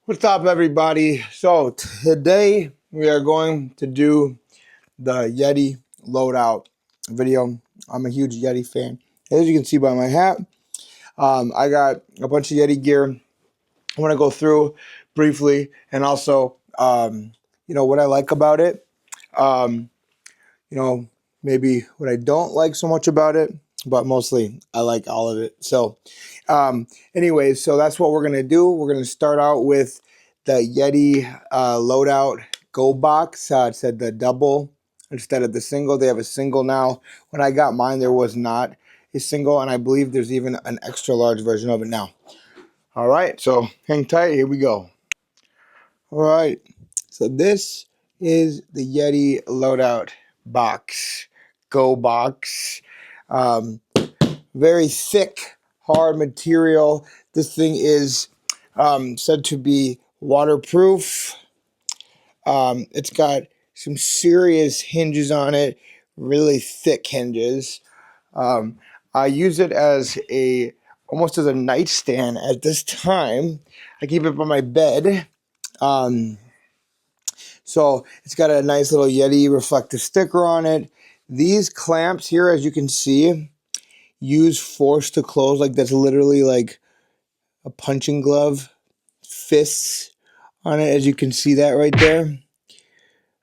What's up, everybody? So today we are going to do the YETI Loadout video. I'm a huge YETI fan. As you can see by my hat, I got a bunch of YETI gear. I want to go through briefly and also, what I like about it. Um, Maybe what I don't like so much about it, but mostly I like all of it. So, anyways, so that's what we're going to do. We're going to start out with the YETI Loadout GoBox. It said the double instead of the single. They have a single now. When I got mine, there was not a single, and I believe there's even an extra large version of it now. All right, so hang tight. Here we go. All right, so this is the YETI Loadout box. GoBox. Very thick, hard material. This thing is said to be waterproof. It's got some serious hinges on it, really thick hinges. I use it as almost as a nightstand at this time. I keep it by my bed. So it's got a nice little YETI reflective sticker on it. These clamps here, as you can see, use force to close. Like that's literally like a punching glove, fists on it, as you can see that right there.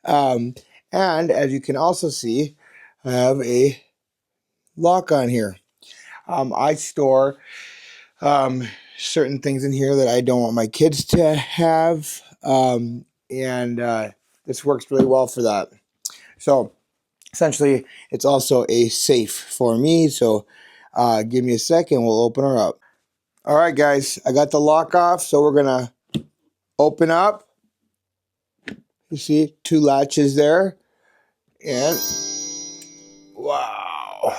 And as you can also see, I have a lock on here. I store certain things in here that I don't want my kids to have, and this works really well for that. So essentially, it's also a safe for me. So give me a second, we'll open her up. All right, guys, I got the lock off, so we're gonna open up. You see two latches there, and wow.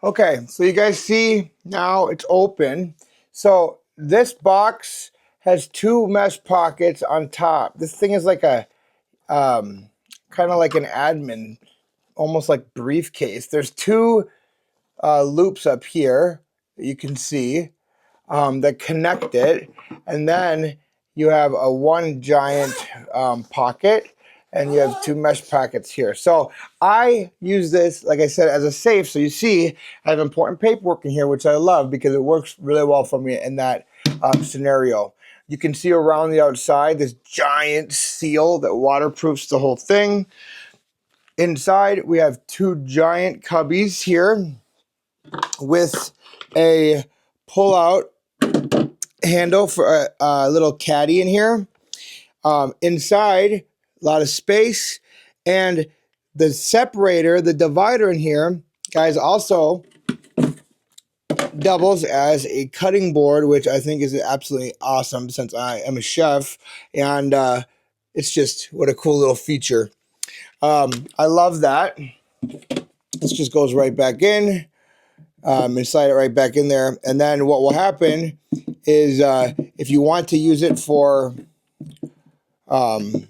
Okay, so you guys see now it's open. So this box has two mesh pockets on top. This thing is like a kind of like an admin, almost like briefcase. There's two loops up here that you can see that connect it, and then you have a one giant pocket, and you have two mesh pockets here. So I use this, like I said, as a safe. So you see I have important paperwork in here, which I love because it works really well for me in that scenario. You can see around the outside this giant seal that waterproofs the whole thing. Inside we have two giant cubbies here with a pull-out handle for a little caddy in here. Inside, a lot of space, and the separator, the divider in here, guys, also doubles as a cutting board, which I think is absolutely awesome since I am a chef, and it's just what a cool little feature. I love that. This just goes right back in. And slide it right back in there. And then what will happen is if you want to use it for, trying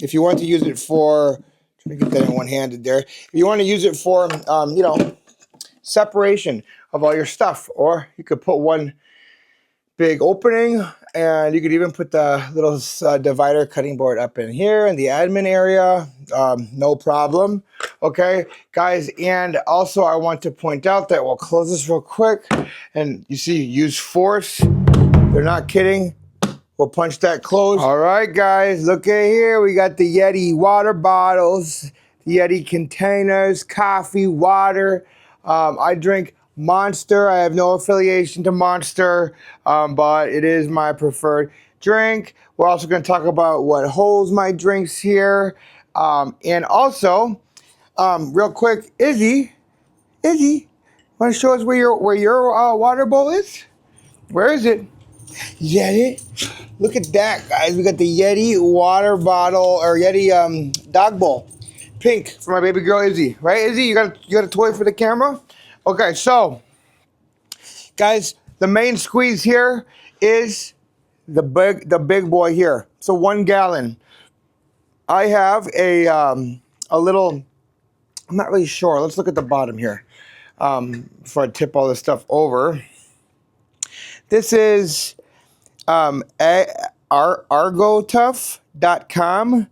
to get that in one-handed there. If you want to use it for, separation of all your stuff, or you could put one big opening, and you could even put the little divider cutting board up in here in the admin area. No problem. Okay, guys, and also I want to point out that we'll close this real quick, and you see, use force. They're not kidding. We'll punch that closed. All right, guys, look at here. We got the YETI water bottles, the YETI containers, coffee, water. I drink Monster. I have no affiliation to Monster, but it is my preferred drink. We're also going to talk about what holds my drinks here. And also, real quick, Izzy, want to show us where your water bowl is? Where is it? YETI. Look at that, guys. We got the YETI water bottle, or YETI dog bowl. Pink for my baby girl Izzy. Right, Izzy? You got a toy for the camera? Okay, so guys, the main squeeze here is the big boy here. So 1 gallon. I have a little, I'm not really sure. Let's look at the bottom here before I tip all this stuff over. This is argotuff.com.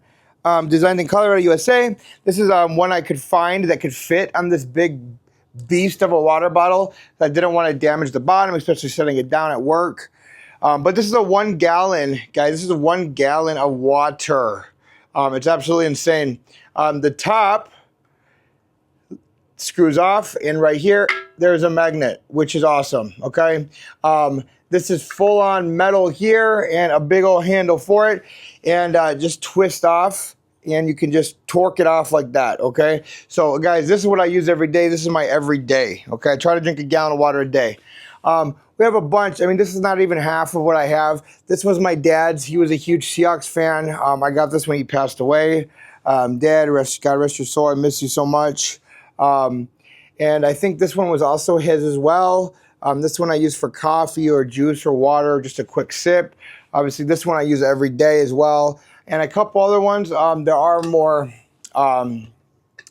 Designed in Colorado, USA. This is one I could find that could fit on this big beast of a water bottle. I didn't want to damage the bottom, especially setting it down at work. But this is a 1 gallon, guys. This is a 1 gallon of water. It's absolutely insane. The top screws off, and right here there's a magnet, which is awesome. Okay, this is full on metal here and a big old handle for it, and just twist off, and you can just torque it off like that. Okay, so guys, this is what I use every day. This is my everyday. Okay, I try to drink a gallon of water a day. We have a bunch. I mean, this is not even half of what I have. This was my dad's. He was a huge Seahawks fan. I got this when he passed away. Dad, God rest your soul. I miss you so much. And I think this one was also his as well. This one I use for coffee or juice or water, just a quick sip. Obviously, this one I use every day as well. And a couple other ones.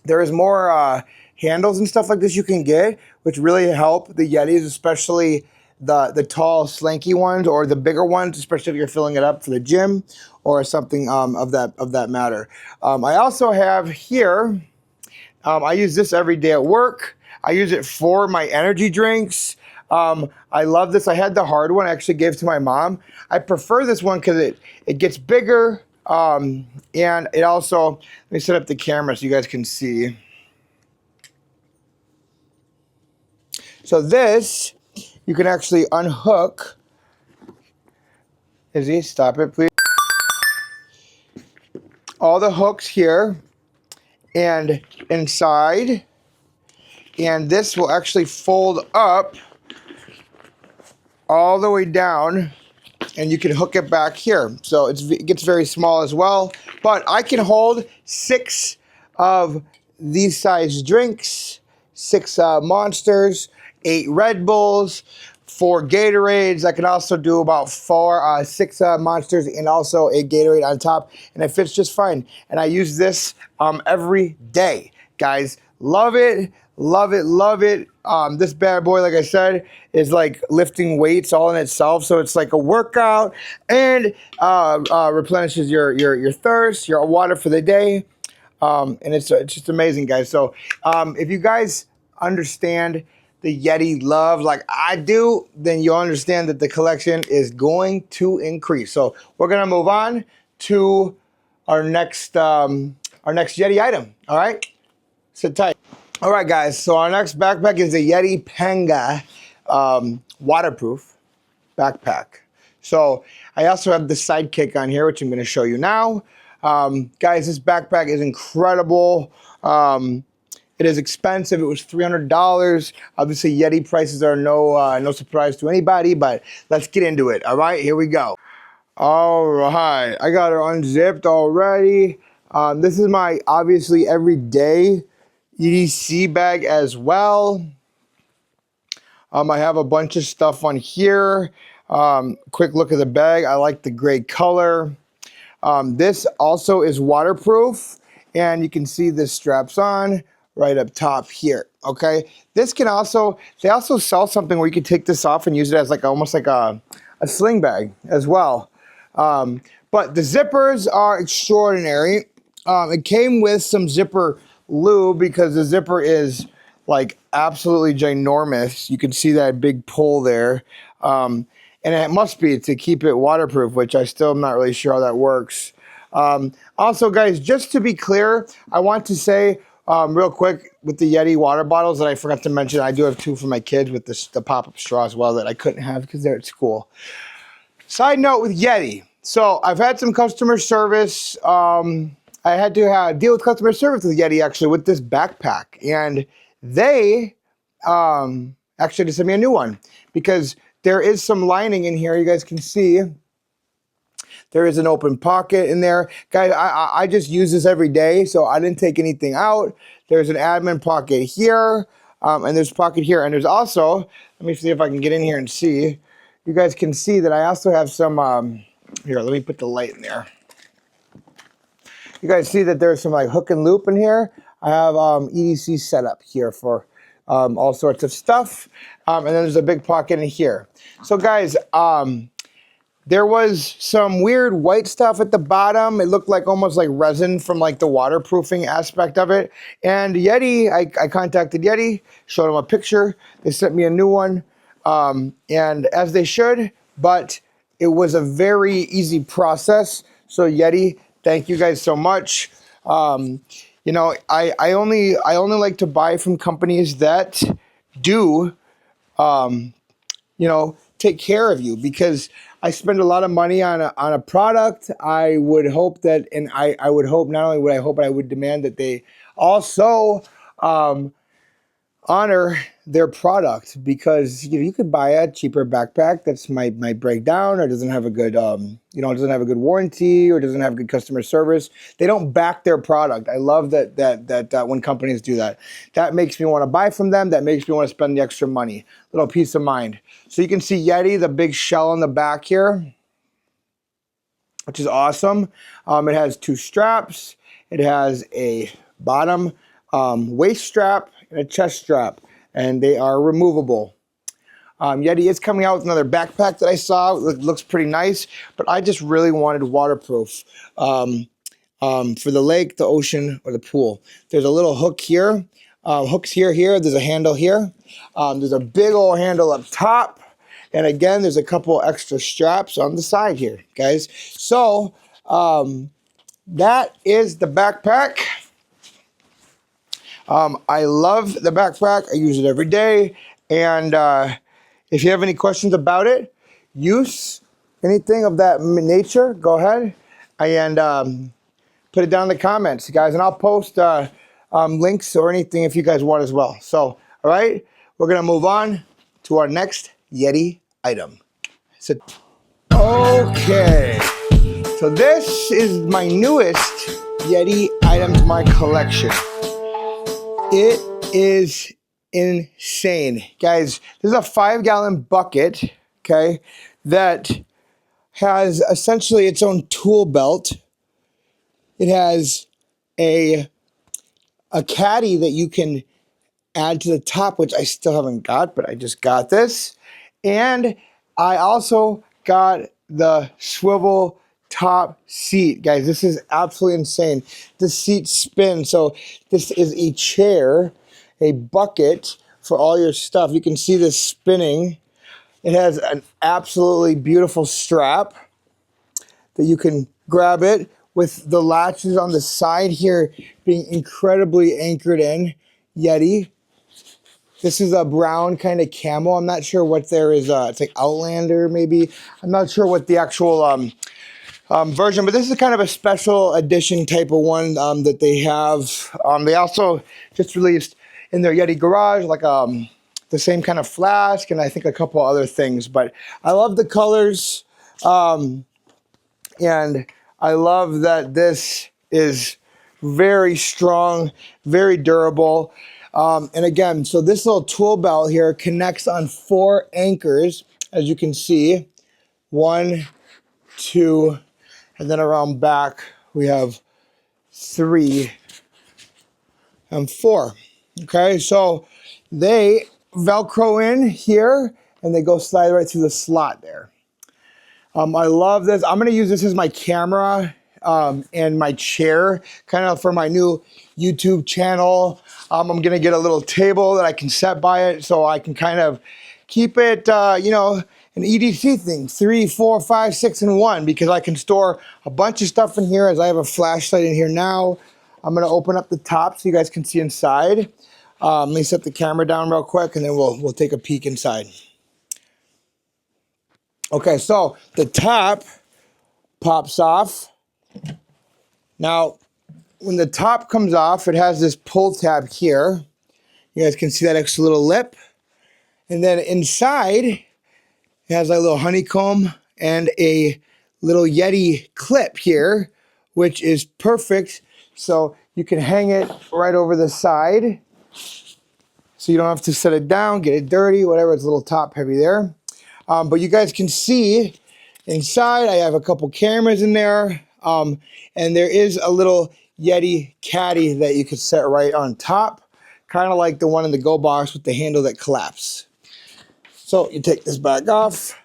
There is more handles and stuff like this you can get, which really help the Yetis, especially the tall, slanky ones, or the bigger ones, especially if you're filling it up for the gym or something of that matter. I also have here. I use this every day at work. I use it for my energy drinks. I love this. I had the hard one I actually gave to my mom. I prefer this one because it gets bigger, and it also, let me set up the camera so you guys can see. So this, you can actually unhook. Izzy, stop it, please. All the hooks here and inside, and this will actually fold up all the way down, and you can hook it back here. So it gets very small as well, but I can hold 6 of these size drinks, 6 Monsters, 8 Red Bulls, 4 Gatorades. I can also do about 6 Monsters and also a Gatorade on top, and it fits just fine. And I use this every day, guys. Love it, love it, love it. This bad boy, like I said, is like lifting weights all in itself. So it's like a workout, and replenishes your thirst, your water for the day. And it's just amazing, guys. So if you guys understand the Yeti love like I do, then you'll understand that the collection is going to increase. So we're gonna move on to our next Yeti item. All right, sit tight. All right, guys. So our next backpack is the YETI Panga waterproof backpack. So I also have the SideKick on here, which I'm going to show you now. Guys, this backpack is incredible. It is expensive. It was $300. Obviously, Yeti prices are no surprise to anybody, but let's get into it. All right, here we go. All right, I got her unzipped already. This is my obviously everyday EDC bag as well. I have a bunch of stuff on here. Quick look at the bag. I like the gray color. This also is waterproof, and you can see this straps on right up top here. Okay, this can also, they also sell something where you can take this off and use it as like almost like a sling bag as well. But the zippers are extraordinary. It came with some zipper lube because the zipper is like absolutely ginormous. You can see that big pull there. And it must be to keep it waterproof, which I still am not really sure how that works. Also, guys, just to be clear, I want to say real quick with the Yeti water bottles that I forgot to mention, I do have 2 for my kids with the pop-up straw as well that I couldn't have because they're at school. Side note with Yeti. So I've had some customer service. I had to deal with customer service with Yeti actually with this backpack, and they actually sent me a new one because there is some lining in here. You guys can see there is an open pocket in there. Guys, I just use this every day, so I didn't take anything out. There's an admin pocket here, and there's a pocket here, and there's also, let me see if I can get in here and see. You guys can see that I also have some, here, let me put the light in there. You guys see that there's some like hook and loop in here. I have EDC set up here for all sorts of stuff. And then there's a big pocket in here. So guys, There was some weird white stuff at the bottom. It looked like almost like resin from like the waterproofing aspect of it. And Yeti, I contacted Yeti, showed them a picture. They sent me a new one, and as they should, but it was a very easy process. So Yeti, thank you guys so much. You know, I only like to buy from companies that do, you know, take care of you, because I spend a lot of money on a product. I would hope that, and I would hope, not only would I hope, but I would demand that they also honor their product, because you could buy a cheaper backpack that's might break down, or doesn't have a good you know, doesn't have a good warranty, or doesn't have good customer service. They don't back their product. I love that when companies do that. That makes me want to buy from them. That makes me want to spend the extra money. Little peace of mind. So you can see Yeti, the big shell on the back here, which is awesome. It has 2 straps. It has a bottom waist strap and a chest strap, and they are removable. Yeti is coming out with another backpack that I saw. It looks pretty nice, but I just really wanted waterproof for the lake, the ocean, or the pool. There's a little hook here, hooks here. There's a handle here. There's a big old handle up top. And again, there's a couple extra straps on the side here, guys. So that is the backpack. I love the backpack. I use it every day. And if you have any questions about it, use, anything of that nature, go ahead and put it down in the comments, guys. And I'll post links or anything if you guys want as well. So, all right, we're going to move on to our next Yeti item. So, okay. So this is my newest Yeti item to my collection. It is insane, guys. This is a 5-gallon bucket, okay, that has essentially its own tool belt. It has a caddy that you can add to the top, which I still haven't got, but I just got this. And I also got the swivel top seat, guys. This is absolutely insane. The seat spins. So this is a chair, a bucket for all your stuff. You can see this spinning. It has an absolutely beautiful strap that you can grab it, with the latches on the side here being incredibly anchored in. Yeti. This is a brown kind of camo. I'm not sure what there is. It's like Outlander maybe. I'm not sure what the actual version, but this is kind of a special edition type of one that they have. They also just released in their Yeti garage like the same kind of flask, and I think a couple other things. But I love the colors, and I love that this is very strong, very durable. And again, so this little tool belt here connects on 4 anchors, as you can see. 1, 2, and then around back we have 3 and 4. Okay, so they Velcro in here and they go slide right through the slot there. I love this. I'm going to use this as my camera and my chair, kind of for my new YouTube channel. I'm going to get a little table that I can set by it, so I can kind of keep it, you know, an EDC thing, 3, 4, 5, 6 in 1, because I can store a bunch of stuff in here, as I have a flashlight in here now. I'm going to open up the top so you guys can see inside. Let me set the camera down real quick, and then we'll take a peek inside. Okay, so the top pops off. Now, when the top comes off, it has this pull tab here. You guys can see that extra little lip. And then inside, it has a little honeycomb and a little Yeti clip here, which is perfect. So you can hang it right over the side, so you don't have to set it down, get it dirty, whatever. It's a little top heavy there. But you guys can see inside, I have a couple cameras in there. And there is a little Yeti caddy that you can set right on top, kind of like the one in the GoBox with the handle that collapses. So you take this back off.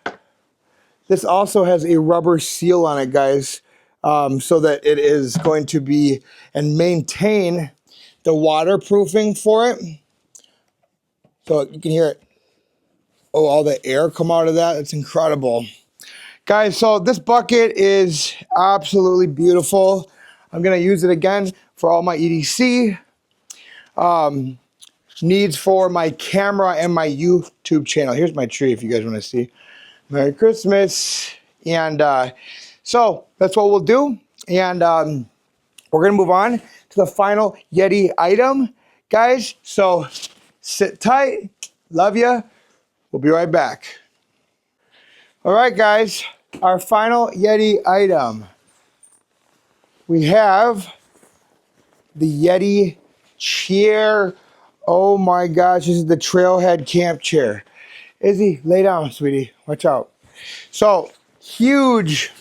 This also has a rubber seal on it, guys, so that it is going to be and maintain the waterproofing for it. So you can hear it. Oh, all the air come out of that. It's incredible. Guys, so this bucket is absolutely beautiful. I'm going to use it again for all my EDC needs for my camera and my YouTube channel. Here's my tree if you guys want to see. Merry Christmas. And so that's what we'll do. And we're going to move on to the final YETI item, guys. So sit tight. Love you. We'll be right back. All right, guys. Our final YETI item. We have the YETI chair. Oh my gosh, this is the Trailhead camp chair. Izzy, lay down, sweetie. Watch out. So, huge.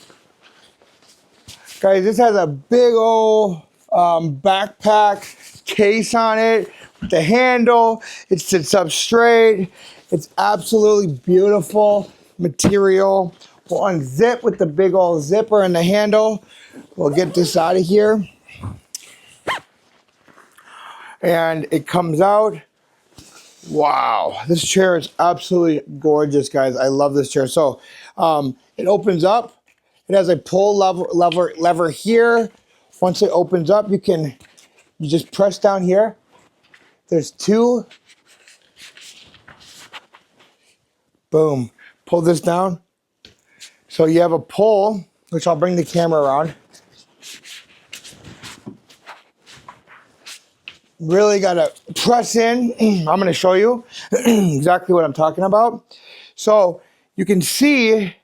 Guys, this has a big old backpack case on it. The handle, it sits up straight. It's absolutely beautiful material. We'll unzip with the big old zipper and the handle. We'll get this out of here. And it comes out. Wow, this chair is absolutely gorgeous, guys. I love this chair. So it opens up. It has a pull lever here. Once it opens up, you just press down here. There's two. Boom. Pull this down. So you have a pull, which I'll bring the camera around. Really got to press in. I'm going to show you exactly what I'm talking about. So you can see,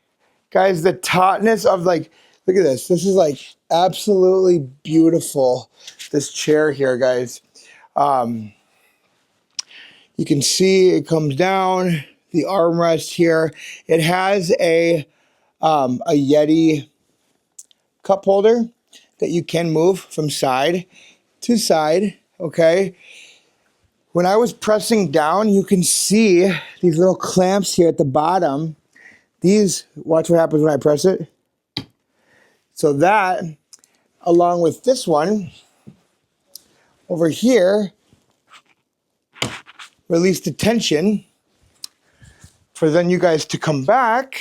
guys, the tautness of like, look at this. This is like absolutely beautiful, this chair here, guys. You can see it comes down, the armrest here. It has a YETI cup holder that you can move from side to side. Okay, when I was pressing down, you can see these little clamps here at the bottom. These, watch what happens when I press it. So that, along with this one over here, release the tension for then you guys to come back.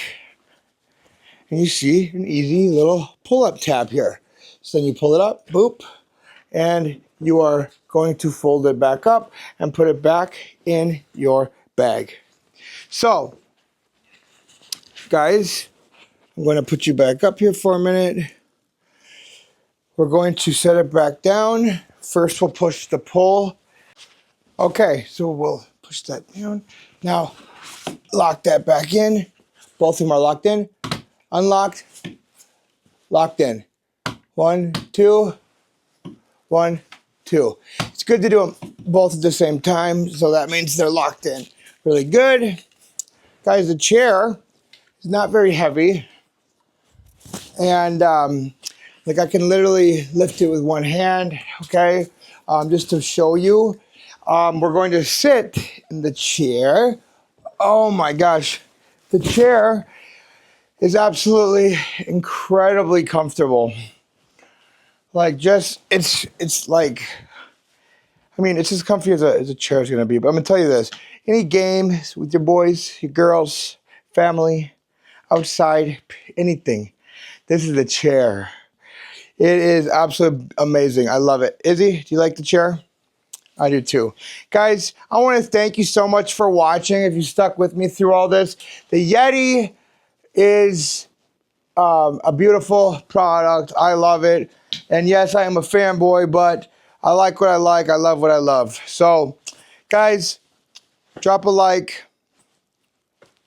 And you see an easy little pull-up tab here. So then you pull it up, boop, and you are going to fold it back up and put it back in your bag. So, guys, I'm going to put you back up here for a minute. We're going to set it back down. First, we'll push the pull. Okay, so we'll push that down. Now, lock that back in. Both of them are locked in. Unlocked, locked in. 1, 2, 1, 2. It's good to do them both at the same time, so that means they're locked in. Really good. Guys, the chair is not very heavy. And like I can literally lift it with one hand, okay? Just to show you. We're going to sit in the chair. Oh my gosh. The chair is absolutely incredibly comfortable. Like just, it's like, I mean, it's as comfy as a chair is going to be. But I'm going to tell you this. Any games with your boys, your girls, family, outside, anything. This is the chair. It is absolutely amazing. I love it. Izzy, do you like the chair? I do too. Guys, I want to thank you so much for watching. If you stuck with me through all this. The YETI is a beautiful product. I love it. And yes, I am a fanboy, but I like what I like. I love what I love. So, guys, drop a like,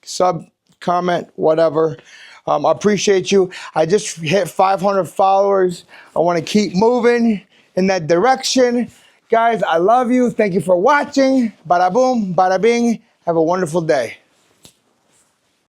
sub, comment, whatever. I appreciate you. I just hit 500 followers. I want to keep moving in that direction. Guys, I love you. Thank you for watching. Bada boom, bada bing. Have a wonderful day.